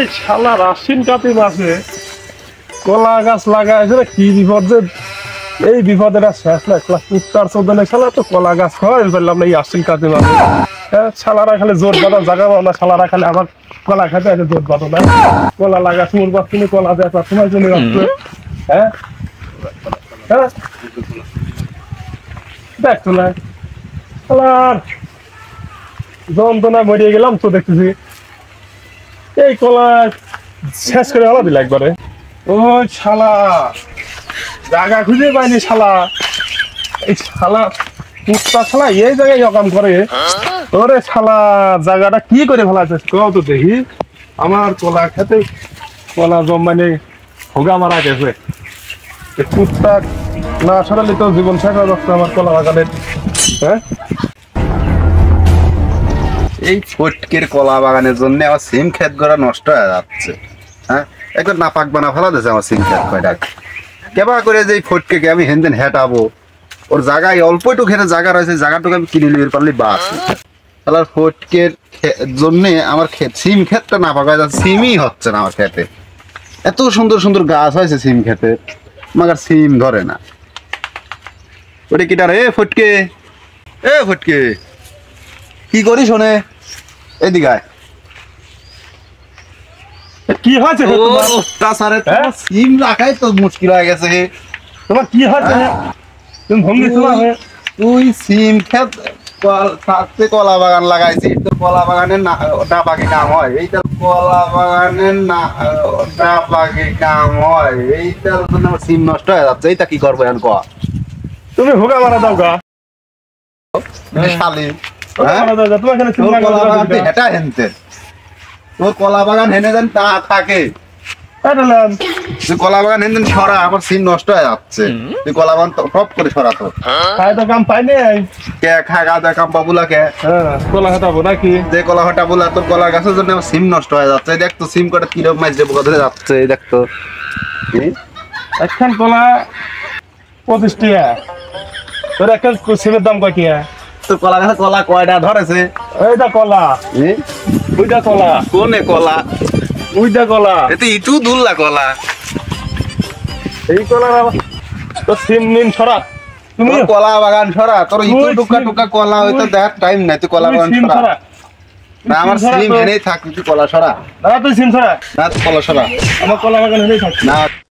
এই শালা রাশিন কাতি মাসে কলা গাছ লাগাইছে রে, কি বিপদ যে এই বিপদের শেষ না। ক্লাস উত্তর 14 শালা তো কলা গাছ হয় বললাম না এই আশ্বিন কাতি মাসে। হ্যাঁ শালারা খালি জোর বাঁধা জায়গা পাও না, শালারা খালি আবার কলা খাতে আছে জোর বাঁধো না। কলা লাগাছ মোর বাপ তুমি কলা দেয় তোমার জন্য রাখছো। হ্যাঁ হ্যাঁ দেখতো না শালার যন্ত্রণা মরিয়ে গেলাম তো দেখতেছি। এই কলা শেষ করে আলাদা দিল একবারে। ও শালা জায়গা খুঁজে পাইনি শালা, এই শালা কুত্তা শালা এই জায়গায় কাম করে। ওরে শালা জায়গাটা কি করে ফেলাচ্ছে কও তো দেখি। আমার কলা খেতে কলা জমানে হোগা মারা গেছে। কুত্তা না সরালে তো জীবন শেষ হয়ে যাচ্ছে আমার কলা বাগানের। হ্যাঁ এই ফটকের কলা বাগানের জন্য আমার সিম ক্ষেত গড়া নষ্ট হয়ে যাচ্ছে। হ্যাঁ একবার নাপাক বানা ফেলা দিয়েছে আমার সিম ক্ষেত কয়টা। কেবা করে যে ফটকে আমি হেনদেন হেঁটাবো, ওর জায়গায় অল্প একটু খেতে জায়গা রয়েছে, জায়গাটুকু আমি কিনে নিতে পারলে বাস। তাহলে ফটকের জন্যে আমার সিম ক্ষেতটা নাপাক হয়ে যাচ্ছে, সিমই হচ্ছে না আমার ক্ষেতে। এত সুন্দর সুন্দর গাছ হয়েছে সিম ক্ষেতে, মাগার সিম ধরে না। ওটা কিটা রে ফটকে, এ ফটকে কি করিস শোনে এদিকে কি হয়েছে সিম রাখাই তো মুশকিল হয়ে গেছে। তোমার কি হয়েছে? তুমি ভঙ্গি তুই সিম ক্ষেত কলা বাগান লাগাইছি, তোর কলা বাগানের না পাকে কাম হয়। এইটা কলা বাগানের না পাকে কাম হয়, এইটার জন্য আমার সিম নষ্ট হয়ে যাচ্ছে। এইটা কি করবো এখন কয়া? তুমি হোগা মারা দাও গা শালি। তোর কলা বাগান হেনে দেন তা থাকে, তুই কলা বাগান হেনে দেন সরা, আমার সিম নষ্ট হয়ে যাচ্ছে। তুই কলা বাগান টপ করে সরাতো কাম পাইনি কে খাগা দে কাম বাবুলা কে কলা হাঁটাবো নাকি? যে কলা হটা বলা তোর কলা গাছের জন্য আমার সিম নষ্ট হয়ে যাচ্ছে। দেখ তো সিম কটা কিরকম মাছ যে বোকা ধরে যাচ্ছে। দেখ তো একখান কলা 25 টাকা, তোর একখান সিমের দাম কয় টাকা? তোর কলা গাছে কলা কয়টা ধরেছে? এইটা কলা, ওইটা কলা, কোনে কলা? ওইটা কলা, এতে ইটু দুল্লা কলা। এই কলার তোর সিম নিন সরা। তুমি কলা বাগান সরা, তোর ইটু টুকা টুকা কলা হয়তো দেখার টাইম নাই। তুই কলা বাগান সরা না, আমার সিম এনেই থাক। তুই কলা সরা না, তুই সিম সরা না, কলা সরা। আমার কলা বাগান এনেই থাক না।